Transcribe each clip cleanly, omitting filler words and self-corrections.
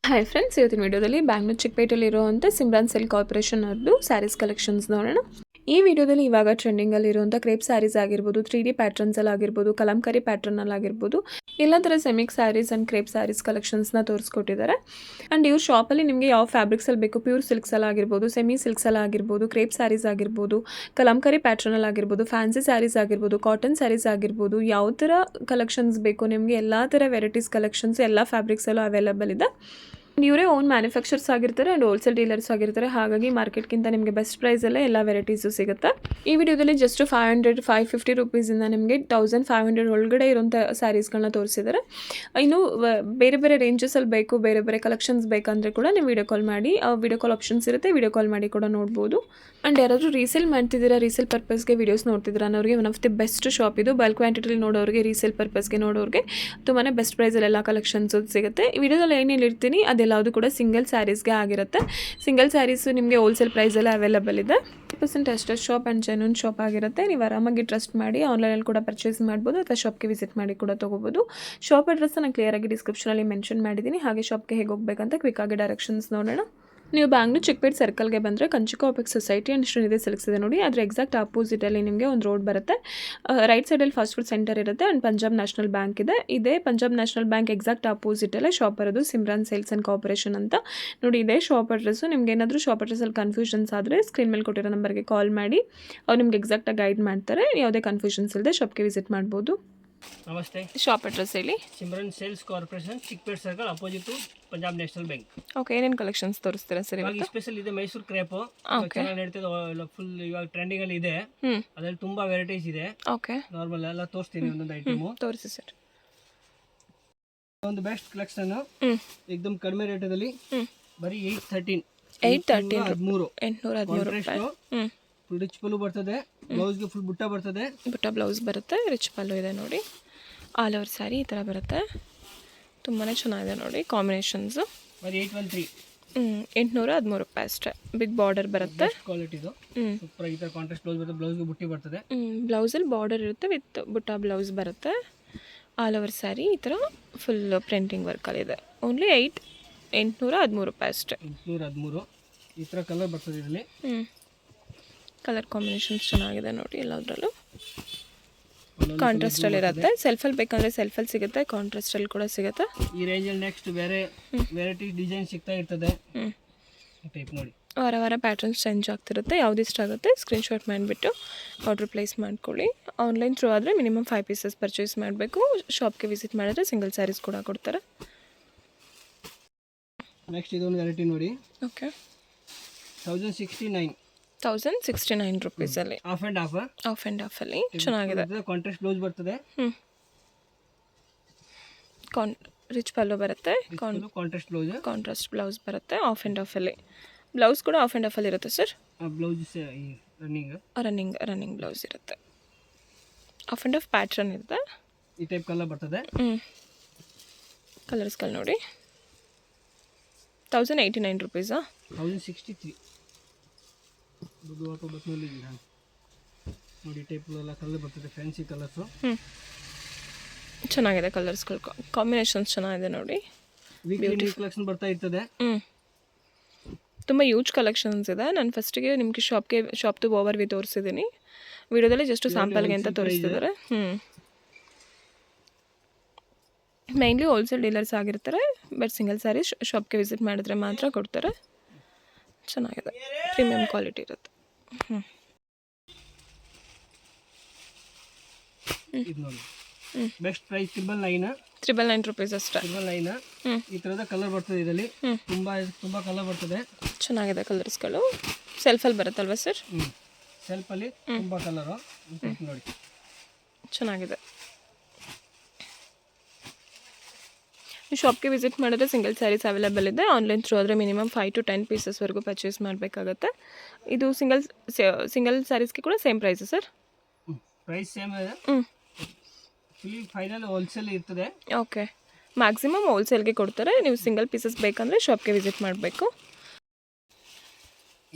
Hi friends, ಇವತ್ತಿನ ವಿಡಿಯೋದಲ್ಲಿ Bangalore ಚಿಕ್ಕಪೇಟೆಯಲ್ಲಿರುವಂಥ Simran silk corporation ಅವ್ರದ್ದು ಸ್ಯಾರೀಸ್ ಕಲೆಕ್ಷನ್ಸ್ ನೋಡೋಣ. ಈ ವಿಡಿಯೋದಲ್ಲಿ ಇವಾಗ ಟ್ರೆಂಡಿಂಗಲ್ಲಿರುವಂಥ ಕ್ರೇಪ್ ಸ್ಯಾರೀಸ್ ಆಗಿರ್ಬೋದು, 3D ಪ್ಯಾಟ್ರನ್ಸಲ್ಲಿ ಆಗಿರ್ಬೋದು, ಕಲಂಕರಿ ಪ್ಯಾಟ್ರನಲ್ಲಿ ಆಗಿರ್ಬೋದು, ಎಲ್ಲ ಥರ semi sarees and crepe sarees ಕಲೆಕ್ಷನ್ಸ್ನ ತೋರಿಸ್ಕೊಟ್ಟಿದ್ದಾರೆ. ಆ್ಯಂಡ್ ಇವ್ರ ಶಾಪಲ್ಲಿ ನಿಮಗೆ ಯಾವ ಫ್ಯಾಬ್ರಿಕ್ಸಲ್ಲಿ ಬೇಕು, ಪ್ಯೂರ್ ಸಿಲ್ಕ್ಸಲ್ಲಿ ಆಗಿರ್ಬೋದು, ಸೆಮಿ ಸಿಲ್ಕ್ಸಲ್ಲಿ ಆಗಿರ್ಬೋದು, ಕ್ರೇಪ್ ಸ್ಯಾರೀಸ್ ಆಗಿರ್ಬೋದು, ಕಲಂಕರಿ ಪ್ಯಾಟ್ರನಲ್ಲಿ ಆಗಿರ್ಬೋದು, ಫ್ಯಾನ್ಸಿ ಸ್ಯಾರೀಸ್ ಆಗಿರ್ಬೋದು, ಕಾಟನ್ ಸ್ಯಾರೀಸ್ ಆಗಿರ್ಬೋದು, ಯಾವ ಥರ ಕಲೆಕ್ಷನ್ಸ್ ಬೇಕು ನಿಮಗೆ ಎಲ್ಲ ಥರ ವೆರೈಟೀಸ್ ಕಲೆಕ್ಷನ್ಸ್ ಎಲ್ಲ ಫ್ಯಾಬ್ರಿಕ್ಸಲ್ಲೂ ಅವೈಲೇಬಲ್ ಇದೆ. ಇವರೇ ಓನ್ ಮ್ಯಾನುಫ್ಯಾಕ್ಚರ್ಸ್ ಆಗಿರ್ತಾರೆ ಆ್ಯಂಡ್ ಹೋಲ್ಸೇಲ್ ಡೀಲರ್ಸ್ ಆಗಿರ್ತಾರೆ. ಹಾಗಾಗಿ ಮಾರ್ಕೆಟ್ಗಿಂತ ನಿಮಗೆ ಬೆಸ್ಟ್ ಪ್ರೈಸಲ್ಲೇ ಎಲ್ಲ ವೆರೈಟೀಸು ಸಿಗುತ್ತೆ. ಈ ವಿಡಿಯೋದಲ್ಲಿ ಜಸ್ಟ್ 550 ರುಪೀಸಿಂದ ನಿಮಗೆ 1500 ಒಳಗಡೆ ಇರೋಂಥ ಸ್ಯಾರೀಸ್ಗಳನ್ನ ತೋರಿಸಿದ್ದಾರೆ. ಇನ್ನು ಬೇರೆ ಬೇರೆ ರೇಂಜಸಲ್ಲಿ ಬೇಕು, ಬೇರೆ ಬೇರೆ ಕಲೆಕ್ಷನ್ಸ್ ಬೇಕಂದರೆ ಕೂಡ ನೀವು ವಿಡಿಯೋ ಕಾಲ್ ಮಾಡಿ, ವಿಡಿಯೋ ಕಾಲ್ ಆಪ್ಷನ್ಸ್ ಇರುತ್ತೆ, ವಿಡಿಯೋ ಕಾಲ್ ಮಾಡಿ ಕೂಡ ನೋಡ್ಬೋದು. ಆ್ಯಂಡ್ ಯಾರಾದರೂ ರೀಸೇಲ್ ಮಾಡ್ತಿದ್ದೀರಾ, ರೀಸೇಲ್ ಪರ್ಪಸ್ಗೆ ವೀಡಿಯೋಸ್ ನೋಡ್ತಿದ್ದೀರಾ ಅನ್ನೋರಿಗೆ one of the best shop ಇದು. ಬಲ್ಕ್ ಕ್ವಾಂಟಿಟಿಲಿ ನೋಡೋರಿಗೆ, ರೀಸೇಲ್ ಪರ್ಪಸ್ಗೆ ನೋಡೋರಿಗೆ ತುಂಬಾ ಬೆಸ್ಟ್ ಪ್ರೈಸಲ್ಲೆಲ್ಲ ಕಲೆಕ್ಷನ್ಸು ಸಿಗುತ್ತೆ. ಈ ವಿಡಿಯೋದಲ್ಲಿ ಏನೇನು ಇರ್ತೀನಿ ಅದೆಲ್ಲದು ಕೂಡ ಸಿಂಗಲ್ ಸ್ಯಾರೀಸ್ಗೆ ಆಗಿರುತ್ತೆ. ಸಿಂಗಲ್ ಸ್ಯಾರೀಸು ನಿಮಗೆ ಹೋಲ್ಸೇಲ್ ಪ್ರೈಸಲ್ಲೇ ಅವೈಲೇಬಲ್ ಇದೆ. 100% ಅಷ್ಟೇ ಶಾಪ್ ಆ್ಯಂಡ್ ಜೆನ್ಯೂನ್ ಶಾಪ್ ಆಗಿರುತ್ತೆ. ನೀವು ಆರಾಮಾಗಿ ಟ್ರಸ್ಟ್ ಮಾಡಿ ಆನ್ಲೈನಲ್ಲಿ ಕೂಡ ಪರ್ಚೇಸ್ ಮಾಡ್ಬೋದು ಅಥವಾ ಶಾಪ್ಗೆ ವಿಸಿಟ್ ಮಾಡಿ ಕೂಡ ತೊಗೋಬೋದು. ಶಾಪ್ ಅಡ್ರೆಸ್ನ ನಾನು ಕ್ಲಿಯರಾಗಿ ಡಿಸ್ಕ್ರಿಪ್ಷನಲ್ಲಿ ಮೆನ್ಷನ್ ಮಾಡಿದ್ದೀನಿ. ಹಾಗೆ ಶಾಪ್ಗೆ ಹೇಗೆ ಹೋಗಬೇಕಂತ ಕ್ವಿಕ್ಕಾಗಿ ಡೈರೆಕ್ಷನ್ಸ್ ನೋಡೋಣ. ನೀವು ಬ್ಯಾಂಗ್ಳೂರ್ ಚಿಕ್ಕಪೇಟೆ ಸರ್ಕಲ್ಗೆ ಬಂದರೆ Kanchiko apex society and Shrinidhi silks ಇದೆ ನೋಡಿ. ಅದರ ಎಕ್ಸಾಕ್ಟ್ ಆಪೋಸಿಟಲ್ಲಿ ನಿಮಗೆ ಒಂದು ರೋಡ್ ಬರುತ್ತೆ. ರೈಟ್ ಸೈಡಲ್ಲಿ ಫಾಸ್ಟ್ ಫುಡ್ ಸೆಂಟರ್ ಇರುತ್ತೆ ಆ್ಯಂಡ್ ಪಂಜಾಬ್ ನ್ಯಾಷನಲ್ ಬ್ಯಾಂಕ್ ಇದೆ. ಇದೇ ಪಂಜಾಬ್ ನ್ಯಾಷನಲ್ ಬ್ಯಾಂಕ್ ಎಕ್ಸಾಕ್ಟ್ ಆಪೋಸಿಟಲ್ಲೇ ಶಾಪ್ ಬರೋದು ಸಿಮ್ರಾನ್ ಸೇಲ್ಸ್ ಆ್ಯಂಡ್ ಕಾರ್ಪೊರೇಷನ್ ಅಂತ ನೋಡಿ. ಇದೇ ಶಾಪ್ ಅಡ್ರೆಸ್ಸು. ನಿಮ್ಗೆ ಏನಾದರೂ ಶಾಪ್ ಅಡ್ರೆಸ್ಸಲ್ಲಿ ಕನ್ಫ್ಯೂಷನ್ಸ್ ಆದರೆ ಸ್ಕ್ರೀನ್ ಮೇಲೆ ಕೊಟ್ಟಿರೋ ನಂಬರ್ಗೆ ಕಾಲ್ ಮಾಡಿ, ಅವ್ರು ನಿಮ್ಗೆ ಎಕ್ಸಾಕ್ಟಾಗಿ ಗೈಡ್ ಮಾಡ್ತಾರೆ. ಯಾವುದೇ ಕನ್ಫ್ಯೂಷನ್ಸ್ ಇಲ್ಲದೆ ಶಾಪ್ಗೆ ವಿಸಿಟ್ ಮಾಡ್ಬೋದು. ನಮಸ್ತೆ, ಶಾಪ್ ಅಡ್ರೆಸ್ ಹೇಳಿ. Simran sales corporation, Chickpete circle, opposite Punjab national bank. Okay, ಏನೇನು ಕಲೆಕ್ಷನ್ಸ್ ತೋರಿಸ್ತೀರಾ ಸರ್? ಇವಾಗ ಸ್ಪೆಷಲ್ ಇದೆ ಮೈಸೂರು ಕ್ರೇಪ್, ಚೆನ್ನಾಗಿ ನಡೀತದೆ, ಫುಲ್ ಇವಾಗ ಟ್ರೆಂಡಿಂಗ್ ಅಲ್ಲಿ ಇದೆ. ಅದ್ರಲ್ಲಿ ತುಂಬಾ ವೆರೈಟೀಸ್ ಇದೆ. ಓಕೆ, ನಾರ್ಮಲ್ ಎಲ್ಲ ತೋರಿಸ್ತೀನಿ ಒಂದೊಂದು ಐಟಮ್. ತೋರಿಸಿ ಸರ್. ಒಂದು ಬೆಸ್ಟ್ ಕಲೆಕ್ಷನ್ ಏಕದಮ್ ಕಡಿಮೆ ರೇಟಲ್ಲಿ ಬರೀ 813 813 ಫುಲ್ ರಿಚ್ ಪಲ್ಲು ಬರ್ತದೆ. ಬ್ಲೌಸ್ಗೆ ಫುಲ್ ಬುಟ್ಟ ಬರ್ತದೆ. ಬುಟ್ಟ ಬ್ಲೌಸ್ ಬರುತ್ತೆ, ರಿಚ್ ಪಲ್ಲು ಇದೆ ನೋಡಿ. ಆಲ್ ಓವರ್ ಸ್ಯಾರಿ ಈ ಥರ ಬರುತ್ತೆ. ತುಂಬಾ ಚೆನ್ನಾಗಿದೆ ನೋಡಿ ಕಾಂಬಿನೇಷನ್ಸು. ಬರೀ 813 813 ರೂಪಾಯಿ ಅಷ್ಟೇ. ಬಿಗ್ ಬಾರ್ಡರ್ ಬರುತ್ತೆ. ಕ್ವಾಲಿಟಿದು ಸೂಪರ್. ಈ ಥರ ಕಾಂಟ್ರಾಸ್ಟ್ ಬ್ಲೌಸ್ ಬರುತ್ತೆ, ಬ್ಲೌಸ್ಗೆ ಬುಟ್ಟಿ ಬರ್ತದೆ. ಬ್ಲೌಸಲ್ಲಿ ಬಾರ್ಡರ್ ಇರುತ್ತೆ ವಿತ್ ಬುಟ್ಟ ಬ್ಲೌಸ್ ಬರುತ್ತೆ. ಆಲ್ ಓವರ್ ಸ್ಯಾರಿ ಈ ಥರ ಫುಲ್ ಪ್ರಿಂಟಿಂಗ್ ವರ್ಕಲ್ಲಿದೆ. ಓನ್ಲಿ 813 ರೂಪಾಯಿ ಅಷ್ಟೇ. 813 ಈ ಥರ ಕಲರ್ ಬರ್ತದೆ ಇದರಲ್ಲಿ. ಕಲರ್ ಕಾಂಬಿನೇಷನ್ಸ್ ಚೆನ್ನಾಗಿದೆ ನೋಡಿ. ಎಲ್ಲದರಲ್ಲೂ ಕಾಂಟ್ರಾಸ್ಟಲ್ಲಿ ಇರುತ್ತೆ. ಸೆಲ್ಫಲ್ಲಿ ಬೇಕಂದರೆ ಸೆಲ್ಫಲ್ಲಿ ಸಿಗುತ್ತೆ, ಕಾಂಟ್ರಾಸ್ಟಲ್ಲಿ ಕೂಡ ಸಿಗುತ್ತೆ. ಈ ರೇಂಜಲ್ಲಿ ನೆಕ್ಸ್ಟ್ ಬೇರೆ ವೆರೈಟಿ ಡಿಸೈನ್ ಸಿಗ್ತಾ ಇರ್ತದೆ. ಟೈಪ್ ನೋಡಿ, ವಾರ ವಾರ ಪ್ಯಾಟರ್ನ್ಸ್ ಚೇಂಜ್ ಆಗ್ತಿರುತ್ತೆ. ಯಾವ್ದು ಇಷ್ಟ ಆಗುತ್ತೆ ಸ್ಕ್ರೀನ್ಶಾಟ್ ಮಾಡಿಬಿಟ್ಟು ಆರ್ಡ್ರ್ ಪ್ಲೇಸ್ ಮಾಡ್ಕೊಳ್ಳಿ. ಆನ್ಲೈನ್ ಥ್ರೂ ಆದರೆ ಮಿನಿಮಮ್ 5 ಪೀಸಸ್ ಪರ್ಚೇಸ್ ಮಾಡಬೇಕು. ಶಾಪ್ಗೆ ವಿಸಿಟ್ ಮಾಡಿದ್ರೆ ಸಿಂಗಲ್ ಸ್ಯಾರೀಸ್ ಕೂಡ ಕೊಡ್ತಾರೆ. ನೆಕ್ಸ್ಟ್ ಇದೊಂದು ವೆರೈಟಿ ನೋಡಿ. ಓಕೆ, 1069 ರೂಪೀಸಲ್ಲಿ ಆಫ್ ಆ್ಯಂಡ್ ಆಫಲ್ಲಿ ಚೆನ್ನಾಗಿದೆ. ಕಾಂಟ್ರಾಸ್ಟ್ ಬ್ಲೌಸ್ ಬರ್ತದೆ. ರಿಚ್ ಪಲ್ಲು ಬರುತ್ತೆ, ಕಾಂಟ್ರಾಸ್ಟ್ ಬ್ಲೌಸ್ ಬರುತ್ತೆ. ಆಫ್ ಆ್ಯಂಡ್ ಆಫಲ್ಲಿ ಬ್ಲೌಸ್ ಕೂಡ ಆಫ್ ಆ್ಯಂಡ್ ಆಫಲ್ಲಿ ಇರುತ್ತೆ ಸರ್. ಬ್ಲೌಸ್ ರನ್ನಿಂಗ್ ಬ್ಲೌಸ್ ಇರುತ್ತೆ. ಆಫ್ ಆ್ಯಂಡ್ ಆಫ್ ಪ್ಯಾಟ್ರನ್ ಇರುತ್ತೆ. ಈ ಟೈಪ್ ಕಲರ್ ಬರ್ತದೆ. ಕಲರ್ಸ್ಗಳು ನೋಡಿ. 1089 ರೂಪೀಸಾ? 1063 ನೋಡಿ. ಟೈಪ್ ಎಲ್ಲ ಕಲರ್ ಬರ್ತದೆ, ಫ್ಯಾನ್ಸಿ ಕಲರ್ಸು. ಚೆನ್ನಾಗಿದೆ ಕಲರ್ಸ್ಗಳು, ಕಾಂಬಿನೇಷನ್ಸ್ ಚೆನ್ನಾಗಿದೆ ನೋಡಿ. ವೀಕ್ಲಿ ಕಲೆಕ್ಷನ್ ಬರ್ತಾ ಇರ್ತದೆ. ತುಂಬ ಯೂಜ್ ಕಲೆಕ್ಷನ್ಸ್ ಇದೆ. ನಾನು ಫಸ್ಟಿಗೆ ನಿಮಗೆ ಶಾಪ್ದು ಓವರ್ ವ್ಯೂ ತೋರಿಸಿದ್ದೀನಿ. ವಿಡಿಯೋದಲ್ಲಿ ಜಸ್ಟ್ ಸ್ಯಾಂಪಲ್ಗೆ ಅಂತ ತೋರಿಸ್ತಿದ್ದಾರೆ. ಮೈನ್ಲಿ ಹೋಲ್ಸೇಲ್ ಡೀಲರ್ಸ್ ಆಗಿರ್ತಾರೆ. ಬಟ್ ಸಿಂಗಲ್ ಸ್ಯಾರೀಸ್ ಶಾಪ್ಗೆ ವಿಸಿಟ್ ಮಾಡಿದ್ರೆ ಮಾತ್ರ ಕೊಡ್ತಾರೆ. ಚೆನ್ನಾಗಿದೆ, ಪ್ರೀಮಿಯಂ ಕ್ವಾಲಿಟಿ ಇರುತ್ತೆ. ಇದು ನೋಡಿ, ಬೆಸ್ಟ್ ಪ್ರೈಸ್ 999 ರೂಪೀಸ್ ಅಷ್ಟೇ. 999 ಈ ಥರದ ಕಲರ್ ಬರ್ತದೆ ಇದರಲ್ಲಿ. ತುಂಬ ಕಲರ್ ಬರ್ತದೆ. ಚೆನ್ನಾಗಿದೆ ಕಲರ್ಸ್ಗಳು. ಸೆಲ್ಫಲ್ಲಿ ಬರುತ್ತಲ್ವ ಸರ್? ಸೆಲ್ಫಲ್ಲಿ ತುಂಬ ಕಲರು ನೋಡಿ, ಚೆನ್ನಾಗಿದೆ. ಶಾಪ್ಗೆ ವಿಸಿಟ್ ಮಾಡಿದ್ರೆ ಸಿಂಗಲ್ ಸ್ಯಾರೀಸ್ ಅವೈಲೇಬಲ್ ಇದೆ. ಆನ್ಲೈನ್ ಥ್ರೂ ಆದರೆ ಮಿನಿಮಮ್ 5 to 10 ಪೀಸಸ್ವರೆಗೂ ಪರ್ಚೇಸ್ ಮಾಡಬೇಕಾಗತ್ತೆ. ಇದು ಸಿಂಗಲ್ ಸ್ಯಾರೀಸ್ಗೆ ಕೂಡ same price sir? Price same ಇದೆ. ಫೈನಲ್ ಹೋಲ್ಸೇಲ್ ಇರ್ತದೆ. ಓಕೆ, ಮ್ಯಾಕ್ಸಿಮಮ್ ಹೋಲ್ಸೇಲ್ಗೆ ಕೊಡ್ತಾರೆ. ನೀವು ಸಿಂಗಲ್ ಪೀಸಸ್ ಬೇಕಂದರೆ ಶಾಪ್ಗೆ ವಿಸಿಟ್ ಮಾಡಬೇಕು.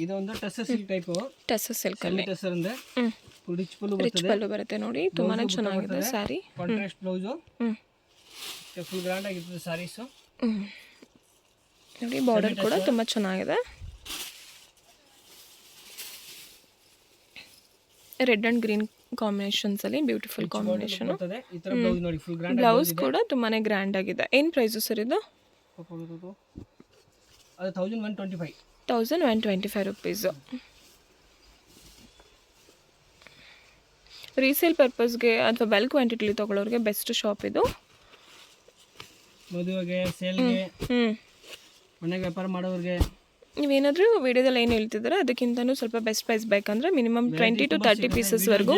ಇದೊಂದು ಟಸರ್ ಸಿಲ್ಕ್ ಟೈಪು. ಟಸರ್ ಸಿಲ್ಕಲ್ಲಿ ಟಸರ್ ಅಂದ್ರೆ ರಿಚ್ ಪಲ್ಲು ಬರುತ್ತೆ ನೋಡಿ. ತುಂಬಾ ಚೆನ್ನಾಗಿದೆ saree. Contrast blouse full grand ಆಗಿರ್ತದೆ ಸ್ಯಾರೀಸು. ನೋಡಿ ಬಾರ್ಡರ್ ಕೂಡ ತುಂಬ ಚೆನ್ನಾಗಿದೆ. ರೆಡ್ ಆ್ಯಂಡ್ ಗ್ರೀನ್ ಕಾಂಬಿನೇಷನ್ಸಲ್ಲಿ ಬ್ಯೂಟಿಫುಲ್ ಕಾಂಬಿನೇಷನು. ಈ ತರ ಬ್ಲೌಸ್ ನೋಡಿ ಫುಲ್ ಗ್ರ್ಯಾಂಡ್ ಬ್ಲೌಸ್ ಕೂಡ ತುಂಬಾ ಗ್ರ್ಯಾಂಡ್ ಆಗಿದೆ. ಏನು ಪ್ರೈಸು ಸರ್ ಇದು? ಅದು 1125. 1125 ರುಪೀಸು. ರೀಸೇಲ್ ಪರ್ಪಸ್ಗೆ ಅಥವಾ ಬಲ್ಕ್ ಕ್ವಾಂಟಿಟಿಲಿ ತೊಗೊಳ್ಳೋರಿಗೆ ಬೆಸ್ಟ್ ಶಾಪ್ ಇದು. ಮದುವೆಗೆ, ಸೇಲ್ಗೆ, ಮನೆಗೆ ವ್ಯಾಪಾರ ಮಾಡೋರಿಗೆ, ನೀವೇನಾದರೂ ವಿಡಿಯೋದಲ್ಲಿ ಏನು ಹೇಳ್ತಿದ್ದಾರೆ ಅದಕ್ಕಿಂತಲೂ ಸ್ವಲ್ಪ ಬೆಸ್ಟ್ ಪ್ರೈಸ್ ಬೇಕಂದರೆ ಮಿನಿಮಮ್ 20 to 30 ಪೀಸಸ್ವರೆಗೂ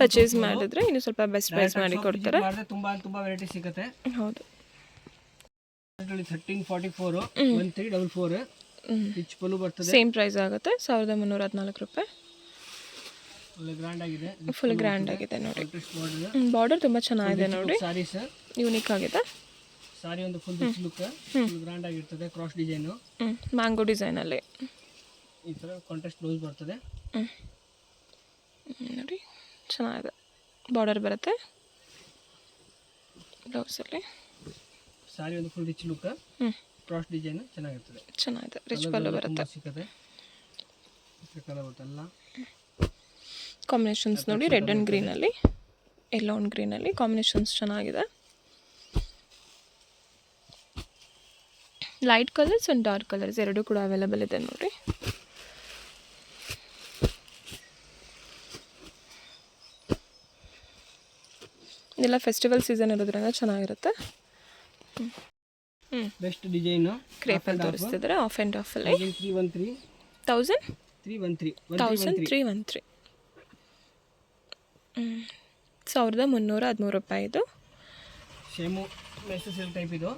ಪರ್ಚೇಸ್ ಮಾಡಿದ್ರೆ ಇನ್ನೂ ಸ್ವಲ್ಪ ಬೆಸ್ಟ್ ಪ್ರೈಸ್ ಮಾಡಿ ಕೊಡ್ತಾರೆ. ತುಂಬಾ ವೆರೈಟಿ ಸಿಗುತ್ತೆ. ಹೌದು. 1344 1344 ರಿಚ್ ಪಲ್ಲು ಬರ್ತದೆ. ಸೇಮ್ ಪ್ರೈಸ್ ಆಗುತ್ತೆ 1314 ರೂಪಾಯಿ. ಫುಲ್ ಗ್ರ್ಯಾಂಡ್ ಆಗಿದೆ ನೋಡಿ. ಬಾರ್ಡರ್ ತುಂಬ ಚೆನ್ನಾಗಿದೆ ನೋಡಿ, ಸಾರೀಸ್ ಯೂನಿಕ್ ಆಗಿದೆ. ಸಾರಿ ಒಂದು full rich look, full grand ಆಗಿರ್ತದೆ. ಕ್ರಾಸ್ ಡಿಸೈನ್, ಮ್ಯಾಂಗೋ ಡಿಸೈನಲ್ಲಿ ಈ ಥರ ಕಾಂಟ್ರಾಸ್ಟ್ ಬ್ಲೌಸ್ ಬರ್ತದೆ. ನೋಡಿ ಚೆನ್ನಾಗಿದೆ. ಬಾರ್ಡರ್ ಬರುತ್ತೆ ಬ್ಲೌಸಲ್ಲಿ. ಸಾರಿ ಒಂದು full rich look, cross design ಚೆನ್ನಾಗಿರ್ತದೆ. ಚೆನ್ನಾಗಿದೆ. ರಿಚ್ ಪಲ್ಲು ಬರುತ್ತೆ. ಸಿಗುತ್ತೆ ಕಲರ್ ಬರ್ತಲ್ಲ. ಕಾಂಬಿನೇಷನ್ಸ್ ನೋಡಿ, ರೆಡ್ ಆ್ಯಂಡ್ ಗ್ರೀನಲ್ಲಿ, ಯೆಲ್ಲೋ ಆ್ಯಂಡ್ ಗ್ರೀನಲ್ಲಿ ಕಾಂಬಿನೇಷನ್ಸ್ ಚೆನ್ನಾಗಿದೆ. Light colours and dark colours ಎರಡೂ ಕೂಡ ಅವೈಲೇಬಲ್ ಇದೆ ನೋಡಿ. ಇದೆಲ್ಲ ಫೆಸ್ಟಿವಲ್ ಸೀಸನ್ ಇರೋದ್ರಿಂದ ಚೆನ್ನಾಗಿರುತ್ತೆ. ಬೆಸ್ಟ್ ಡಿಸೈನ್ ಕ್ರೇಪಲ್ಲಿ ತೋರಿಸ್ತಿದ್ದಾರೆ. ಆಫ್ ಆ್ಯಂಡ್ ಆಫಲ್ಲಿ 1313 1313 1313 ರೂಪಾಯಿ ಇದು. ಸೇಮು ಮೆಸೇಜ್ ಟೈಪ್ ಇದು.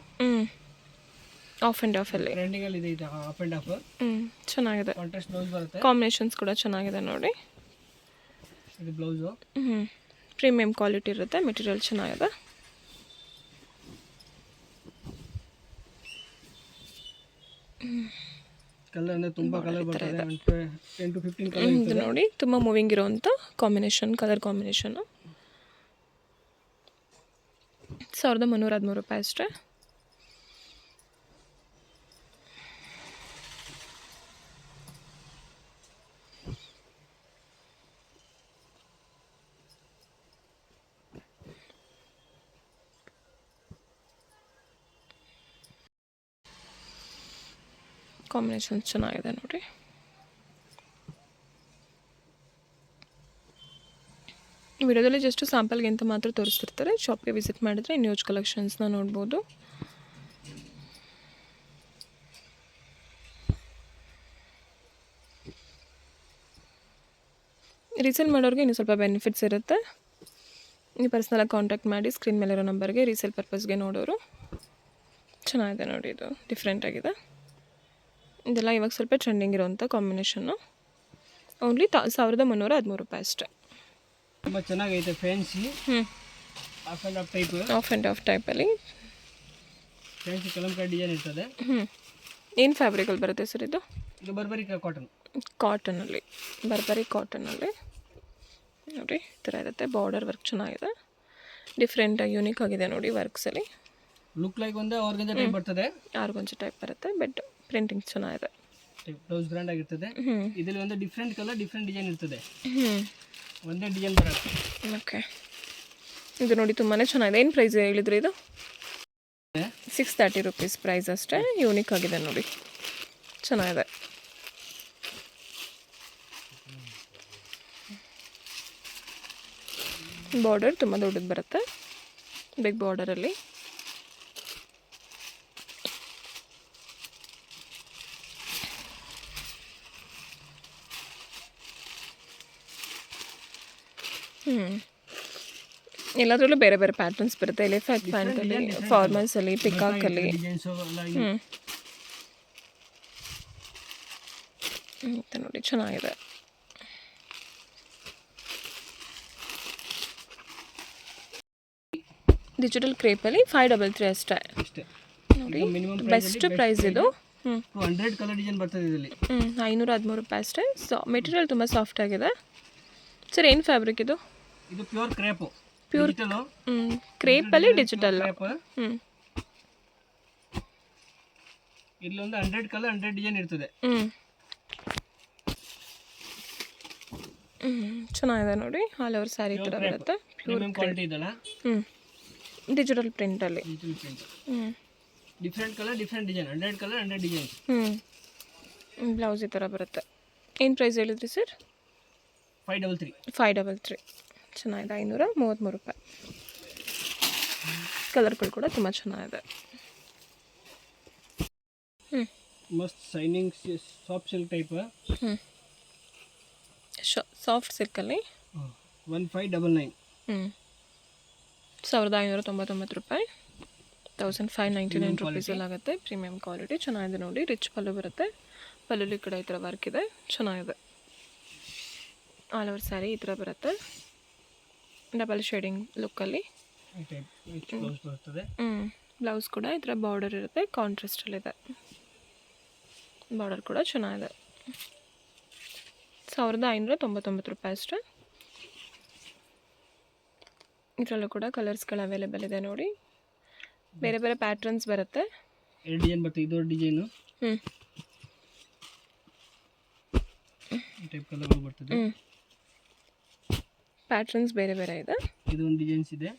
ಆಫ್ ಆ್ಯಂಡ್ ಆಫಲ್ಲಿ ಟ್ರೆಂಡಿಂಗ್ ಅಲ್ಲಿ ಇದೆ ಇದು. ಆಫ್ ಆ್ಯಂಡ್ ಆಫ್ ಚೆನ್ನಾಗಿದೆ. ಕಾಂಟ್ರಾಸ್ಟ್ ಬ್ಲೌಸ್ ಬರುತ್ತೆ. ಕಾಂಬಿನೇಷನ್ಸ್ ಕೂಡ ಚೆನ್ನಾಗಿದೆ ನೋಡಿ. ಇದು ಬ್ಲೌಸು ಪ್ರೀಮಿಯಂ ಕ್ವಾಲಿಟಿ ಇರುತ್ತೆ. ಮೆಟೀರಿಯಲ್ ಚೆನ್ನಾಗಿದೆ. ಕಲರ್ ಅಂದರೆ ತುಂಬ ಕಲರ್ ಬರ್ತದೆ. 10 to 15 ಕಲರ್ ಇದು ನೋಡಿ ತುಂಬ ಮೂವಿಂಗ್ ಇರೋವಂಥ ಕಾಂಬಿನೇಷನ್, ಕಲರ್ ಕಾಂಬಿನೇಷನ್ನು. 1313 ರೂಪಾಯಿ ಅಷ್ಟೇ. ಕಾಂಬಿನೇಷನ್ಸ್ ಚೆನ್ನಾಗಿದೆ ನೋಡಿ. ವಿಡಿಯೋದಲ್ಲಿ ಜಸ್ಟ್ ಸ್ಯಾಂಪಲ್ಗೆ ಅಂತ ಮಾತ್ರ ತೋರಿಸ್ತಿರ್ತಾರೆ. ಶಾಪ್ಗೆ ವಿಸಿಟ್ ಮಾಡಿದರೆ ಇನ್ನು ನ್ಯೂಸ್ ಕಲೆಕ್ಷನ್ಸ್ನ ನೋಡ್ಬೋದು. ರೀಸೇಲ್ ಮಾಡೋರಿಗೆ ಇನ್ನೂ ಸ್ವಲ್ಪ ಬೆನಿಫಿಟ್ಸ್ ಇರುತ್ತೆ. ನೀವು ಪರ್ಸ್ನಲಾಗಿ ಕಾಂಟ್ಯಾಕ್ಟ್ ಮಾಡಿ ಸ್ಕ್ರೀನ್ ಮೇಲಿರೋ ನಂಬರ್ಗೆ ರೀಸೇಲ್ ಪರ್ಪಸ್ಗೆ ನೋಡೋರು. ಚೆನ್ನಾಗಿದೆ ನೋಡಿ, ಇದು ಡಿಫ್ರೆಂಟ್ ಆಗಿದೆ. ಇದೆಲ್ಲ ಇವಾಗ ಸ್ವಲ್ಪ ಟ್ರೆಂಡಿಂಗ್ ಇರೋವಂಥ ಕಾಂಬಿನೇಷನ್ನು. ಓನ್ಲಿ 1313 ರೂಪಾಯಿ ಅಷ್ಟೇ. ತುಂಬ ಚೆನ್ನಾಗೈತೆ. Fancy of and of type, of and of ಟೈಪಲ್ಲಿ ಫ್ಯಾನ್ಸಿ ಕಲಂಕಾರಿ ಡಿಸೈನ್ ಇರ್ತದೆ. ಏನು ಫ್ಯಾಬ್ರಿಕಲ್ಲಿ ಬರುತ್ತೆ ಸರ್ ಇದು? ಇದು ಬರ್ಬರಿ ಕಾಟನ್. ಕಾಟನಲ್ಲಿ, ಬರ್ಬರಿ ಕಾಟನಲ್ಲಿ ನೋಡಿ ಈ ಥರ ಇರುತ್ತೆ. ಬಾರ್ಡರ್ ವರ್ಕ್ ಚೆನ್ನಾಗಿದೆ, ಡಿಫ್ರೆಂಟ್ ಯೂನಿಕ್ ಆಗಿದೆ ನೋಡಿ. ವರ್ಕ್ಸಲ್ಲಿ ಲುಕ್ ಲೈಕ್ ಒಂದು ಆರ್ಗಂಜಾ ಟೈಪ್ ಬರ್ತದೆ. ಆರ್ಗಂಜಾ ಟೈಪ್ ಬರುತ್ತೆ, ಬಟ್ ಪ್ರಿಂಟಿಂಗ್ ಚೆನ್ನಾಗಿದೆ. ಬ್ಲೌಸ್ ಗ್ರ್ಯಾಂಡ್ ಆಗಿರ್ತದೆ. ಇದರಲ್ಲಿ ಒಂದು ಡಿಫ್ರೆಂಟ್ ಕಲರ್, ಡಿಫ್ರೆಂಟ್ ಡಿಸೈನ್ ಇರ್ತದೆ. ಒಂದೇ ಡಿಸೈನ್ ಬರುತ್ತೆ. ಓಕೆ, ಇದು ನೋಡಿ ತುಂಬಾ ಚೆನ್ನಾಗಿದೆ. ಏನು ಪ್ರೈಸ್ ಹೇಳಿದ್ರಿ ಇದು? 630 ರೂಪೀಸ್ ಪ್ರೈಸ್ ಅಷ್ಟೇ. ಯೂನಿಕ್ ಆಗಿದೆ ನೋಡಿ, ಚೆನ್ನಾಗಿದೆ. ಬಾರ್ಡರ್ ತುಂಬ ದೊಡ್ಡದು ಬರುತ್ತೆ, ಬಿಗ್ ಬಾರ್ಡರಲ್ಲಿ. ಎಲ್ಲದರಲ್ಲೂ ಬೇರೆ ಬೇರೆ ಪ್ಯಾಟರ್ನ್ಸ್ ಬರುತ್ತೆ. ಎಲಿಫೆಂಟ್ ಪ್ಯಾಂಟಲ್ಲಿ, ಫಾರ್ಮಲ್ಸಲ್ಲಿ, ಪಿಕಾಕಲ್ಲಿ. ನೋಡಿ ಚೆನ್ನಾಗಿದೆ. ಡಿಜಿಟಲ್ ಕ್ರೇಪಲ್ಲಿ 533 ಅಷ್ಟೇ ನೋಡಿ. ಬೆಸ್ಟ್ ಪ್ರೈಸ್ ಇದು. 100 ಕಲರ್ ಡಿಸೈನ್ ಬರ್ತದೆ ಇದರಲ್ಲಿ. 513 ರೂಪಾಯಿ ಅಷ್ಟೇ. ಮೆಟೀರಿಯಲ್ ತುಂಬ ಸಾಫ್ಟ್ ಆಗಿದೆ. ಸರ್ ಏನು ಫ್ಯಾಬ್ರಿಕ್ ಇದು? ಇದು ಪ್ಯೂರ್ ಕ್ರೇಪ್. ಪ್ಯೂರ್ ಕ್ರೇಪಲ್ಲಿ ಡಿಜಿಟಲ್. ಇಲ್ಲೊಂದು 100 ಕಲರ್ 100 ಡಿಸೈನ್ ಇರ್ತದೆ. ಚೆನ್ನಾಗಿದೆ ನೋಡಿ. ಆಲ್ ಓವರ್ ಸ್ಯಾರಿ ಥರ ಬರುತ್ತೆ. ಪ್ರೀಮಿಯಂ ಕ್ವಾಲಿಟಿ ಇದಲ್ಲ. ಡಿಜಿಟಲ್ ಪ್ರಿಂಟಲ್ಲಿ. Digital print. Different colour different design. 100 colour 100 design. Blouse ಈ ಥರ ಬರುತ್ತೆ. ಏನು ಪ್ರೈಸ್ ಹೇಳಿದ್ರಿ ಸರ್? 533. 533. ಚೆನ್ನಾಗಿದೆ. 533 ರೂಪಾಯಿ. ಕಲರ್ಗಳು ಕೂಡ ತುಂಬ ಚೆನ್ನಾಗಿದೆ. ಮಸ್ತ್ shining soft silk type. Soft ಸಿಲ್ಕಲ್ಲಿ 1599. 1599 ರೂಪಾಯಿ. 1599 ರುಪೀಸಲ್ಲಿ ಆಗುತ್ತೆ. ಪ್ರೀಮಿಯಂ ಕ್ವಾಲಿಟಿ ಚೆನ್ನಾಗಿದೆ ನೋಡಿ. ರಿಚ್ ಪಲ್ಲು ಬರುತ್ತೆ. ಪಲ್ಲುಲಿ ಕಡೆ ಈ ಥರ ವರ್ಕ್ ಇದೆ. ಚೆನ್ನಾಗಿದೆ. ಆಲ್ ಓವರ್ ಸ್ಯಾರಿ ಈ ಥರ ಬರುತ್ತೆ. Double shading ಲುಕ್ಕಲ್ಲಿ. ಬ್ಲೌಸ್ ಕೂಡ ಈ ಥರ ಬಾರ್ಡರ್ ಇರುತ್ತೆ. ಕಾಂಟ್ರಾಸ್ಟಲ್ಲಿದೆ. ಬಾರ್ಡರ್ ಕೂಡ ಚೆನ್ನಾಗಿದೆ. 1599 ರೂಪಾಯಿ ಅಷ್ಟೇ. ಇದರಲ್ಲೂ ಕೂಡ ಕಲರ್ಸ್ಗಳು ಅವೈಲೇಬಲ್ ಇದೆ ನೋಡಿ. ಬೇರೆ ಬೇರೆ ಪ್ಯಾಟ್ರನ್ಸ್ ಬರುತ್ತೆ. 2 ಡಿಸೈನ್ ಬರುತ್ತೆ. ಇದು ಡಿಸೈನು ಟೈಪ್ ಕಲರ್ಗಳು ಬರ್ತದೆ. ಪ್ಯಾಟ್ರನ್ಸ್ ಬೇರೆ ಬೇರೆ ಇದೆ. ಇದು ಒಂದು ಡಿಸೈನ್ಸ್ ಇದೆ.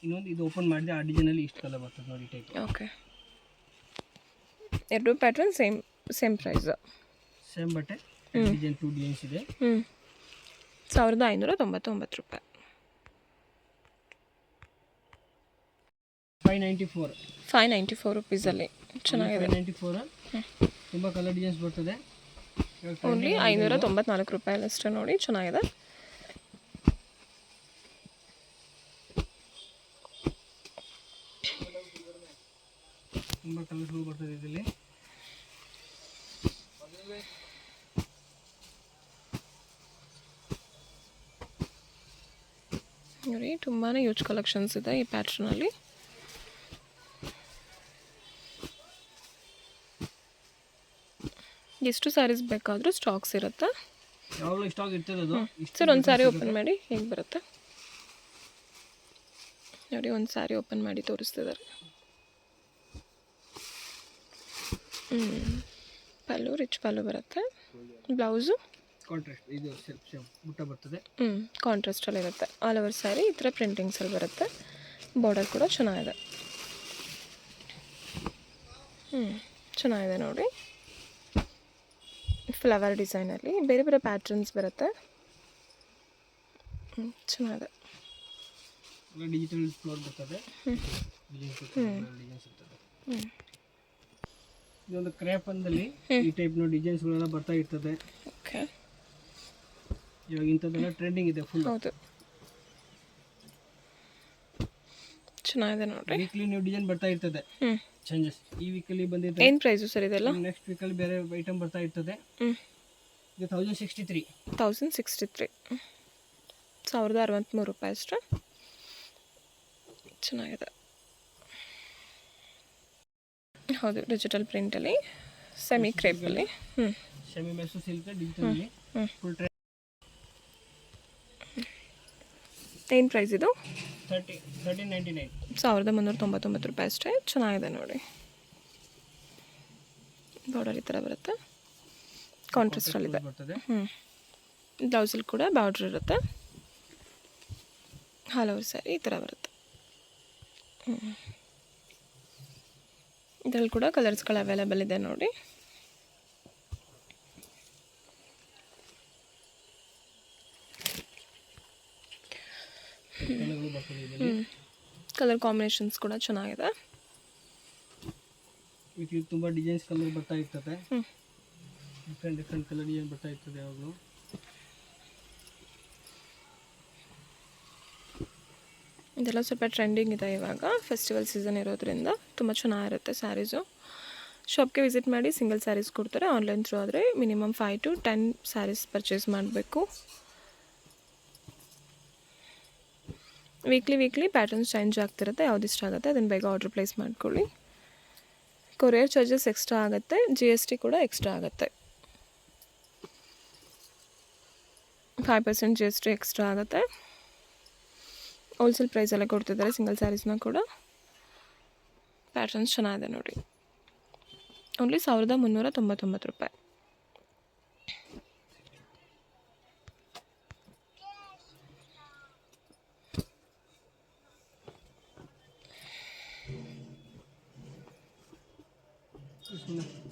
ಇನ್ನೊಂದು ಇದು ಓಪನ್ ಮಾಡಿದ್ರೆ ಆ ಡಿಸೈನಲ್ಲಿ ಇಷ್ಟು ಕಲರ್ ಬರ್ತದೆ ನೋಡಿ ಟೈಪ್. ಓಕೆ. ಎರಡು ಪ್ಯಾಟ್ರನ್ ಸೇಮ್ ಪ್ರೈಸ್. ಸೇಮ್ ಬಟ್ಟೆ. ಡಿಸೈನ್ 2 ಡಿಸೈನ್ಸ್ ಇದೆ. 1599 ರೂಪಾಯಿ. 594 ರುಪೀಸಲ್ಲಿ ಚೆನ್ನಾಗಿದೆ. 594. ತುಂಬ ಕಲರ್ ಡಿಸೈನ್ಸ್ ಬರ್ತದೆ. ಓನ್ಲಿ 594 ರೂಪಾಯಿ ಅಷ್ಟೇ ನೋಡಿ. ಚೆನ್ನಾಗಿದೆ. ತುಂಬ ಕಲರ್ಸ್ಗಳು ಬರ್ತದೆ ಇದರಲ್ಲಿ. ನೋಡಿ ತುಂಬಾ ಯೂಜ್ ಕಲೆಕ್ಷನ್ಸ್ ಇದೆ ಈ ಪ್ಯಾಟ್ರನಲ್ಲಿ. ಎಷ್ಟು ಸ್ಯಾರೀಸ್ ಬೇಕಾದರೂ ಸ್ಟಾಕ್ಸ್ ಇರುತ್ತೆ. ಯಾವಾಗಲೂ ಸ್ಟಾಕ್ ಇರ್ತದೆ ಅದು. ಸರ್ ಒಂದು ಸ್ಯಾರಿ ಓಪನ್ ಮಾಡಿ ಹೇಗೆ ಬರುತ್ತೆ ನೋಡಿ. ಒಂದು ಸ್ಯಾರಿ ಓಪನ್ ಮಾಡಿ ತೋರಿಸ್ತಿದ್ದಾರೆ. ಪಲ್ಲು ರಿಚ್ ಪಲ್ಲು ಬರುತ್ತೆ. Blouse contrast. ಇದು ಸೇಮ್ ಬುಟ್ಟ ಬರ್ತದೆ. ಕಾಂಟ್ರಾಸ್ಟಲ್ಲಿ ಇರುತ್ತೆ. ಆಲ್ ಓವರ್ ಸ್ಯಾರಿ ಈ ಥರ ಪ್ರಿಂಟಿಂಗ್ಸಲ್ಲಿ ಬರುತ್ತೆ. ಬಾರ್ಡರ್ ಕೂಡ ಚೆನ್ನಾಗಿದೆ. ಚೆನ್ನಾಗಿದೆ ನೋಡಿ. ಫ್ಲವರ್ ಡಿಸೈನಲ್ಲಿ ಬೇರೆ ಬೇರೆ ಪ್ಯಾಟ್ರನ್ಸ್ ಬರುತ್ತೆ. ಚೆನ್ನಾಗಿದೆ. ಡಿಜಿಟಲ್ ಫ್ಲೋರ್ ಬರ್ತದೆ. ಡಿಸೈನ್ಸ್ ಇರ್ತದೆ. ಇದೊಂದು ಕ್ರೇಪ್ ಅಂದಲ್ಲಿ ಈ ಟೈಪ್ನ ಡಿಸೈನ್ಸ್ಗಳೆಲ್ಲ ಬರ್ತಾ ಇರ್ತದೆ. ಓಕೆ. ಇವಾಗ ಇಂಥದ್ದೆಲ್ಲ ಟ್ರೆಂಡಿಂಗ್ ಇದೆ ಫುಲ್. ಹೌದು, ಚೆನ್ನಾಗಿದೆ ನೋಡಿ. ವೀಕ್ಲಿ ನ್ಯೂ ಡಿಸೈನ್ ಬರ್ತಾ ಇರ್ತದೆ. ಚೇಂಜಸ್ ಈ ವೀಕಲ್ಲಿ ಬಂದಿದೆ. ಏನು ಪ್ರೈಸು ಸರ್ ಇದೆಲ್ಲ? ನೆಕ್ಸ್ಟ್ ವೀಕಲ್ಲಿ ಬೇರೆ ಐಟಮ್ ಬರ್ತಾ ಇರ್ತದೆ. ಇದು 1063. 1063. 1063 ರೂಪಾಯಿ ಅಷ್ಟೇ. ಚೆನ್ನಾಗಿದೆ. ಹೌದು, ಡಿಜಿಟಲ್ ಪ್ರಿಂಟಲ್ಲಿ ಸೆಮಿ ಕ್ರೇಪಲ್ಲಿ. ಸೆಮಿ ಮೆಸು ಸಿಲ್ಕ್ ಡಿಜಿಟಲಲ್ಲಿ ಫುಲ್ ಟ್ರೆಂಡ್. ಏನು ಪ್ರೈಸ್ ಇದು? 1399. 1399 ರೂಪಾಯಿ ಅಷ್ಟೇ. ಚೆನ್ನಾಗಿದೆ ನೋಡಿ. ಬಾರ್ಡರ್ ಈ ಥರ ಬರುತ್ತೆ. ಕಾಂಟ್ರಾಸ್ಟಲ್ಲಿದೆ. ಬ್ಲೌಸಲ್ಲಿ ಕೂಡ ಬಾರ್ಡ್ರ್ ಇರುತ್ತೆ. ಆಲ್ ಓವರ್ ಸ್ಯಾರಿ ಈ ಥರ ಬರುತ್ತೆ. ಇದರಲ್ಲಿ ಕೂಡ ಕಲರ್ಸ್ಗಳು ಅವೈಲೇಬಲ್ ಇದೆ ನೋಡಿ. ಕಲರ್ ಕಾಂಬಿನೇಷನ್ಸ್ ಕೂಡ ಚೆನ್ನಾಗಿದೆ. ಇದು ತುಂಬ ಡಿಸೈನ್ಸ್ ಕಲರ್ ಬರ್ತಾ ಇರ್ತದೆ. ಡಿಫ್ರೆಂಟ್ ಕಲರ್ ಡಿಸೈನ್ ಬರ್ತಾ ಇರ್ತದೆ ಯಾವಾಗಲೂ. ಇದೆಲ್ಲ ಸ್ವಲ್ಪ ಟ್ರೆಂಡಿಂಗ್ ಇದೆ ಇವಾಗ. ಫೆಸ್ಟಿವಲ್ ಸೀಸನ್ ಇರೋದ್ರಿಂದ ತುಂಬ ಚೆನ್ನಾಗಿರುತ್ತೆ ಸ್ಯಾರೀಸು. ಶಾಪ್ಗೆ ವಿಸಿಟ್ ಮಾಡಿ ಸಿಂಗಲ್ ಸ್ಯಾರೀಸ್ ಕೊಡ್ತಾರೆ. ಆನ್ಲೈನ್ ಥ್ರೂ ಆದರೆ ಮಿನಿಮಮ್ 5 to 10 ಸ್ಯಾರೀಸ್ ಪರ್ಚೇಸ್ ಮಾಡಬೇಕು. ವೀಕ್ಲಿ ಪ್ಯಾಟರ್ನ್ಸ್ ಚೇಂಜ್ ಆಗ್ತಿರುತ್ತೆ. ಯಾವ್ದು ಇಷ್ಟ ಆಗುತ್ತೆ ಅದನ್ನು ಬೇಗ ಆರ್ಡ್ರ್ ಪ್ಲೇಸ್ ಮಾಡ್ಕೊಳ್ಳಿ. ಕೊರಿಯರ್ ಚಾರ್ಜಸ್ ಎಕ್ಸ್ಟ್ರಾ ಆಗುತ್ತೆ. GST ಕೂಡ ಎಕ್ಸ್ಟ್ರಾ ಆಗುತ್ತೆ. 5% GST ಎಕ್ಸ್ಟ್ರಾ ಆಗುತ್ತೆ. ಹೋಲ್ಸೇಲ್ ಪ್ರೈಸಲ್ಲೇ ಕೊಡ್ತಿದ್ದಾರೆ ಸಿಂಗಲ್ ಸ್ಯಾರೀಸ್ನ ಕೂಡ. ಪ್ಯಾಟರ್ನ್ಸ್ ಚೆನ್ನಾಗಿದೆ ನೋಡಿ. ಓನ್ಲಿ 1399 ರೂಪಾಯಿ. ಸುಮ್ಮನೆ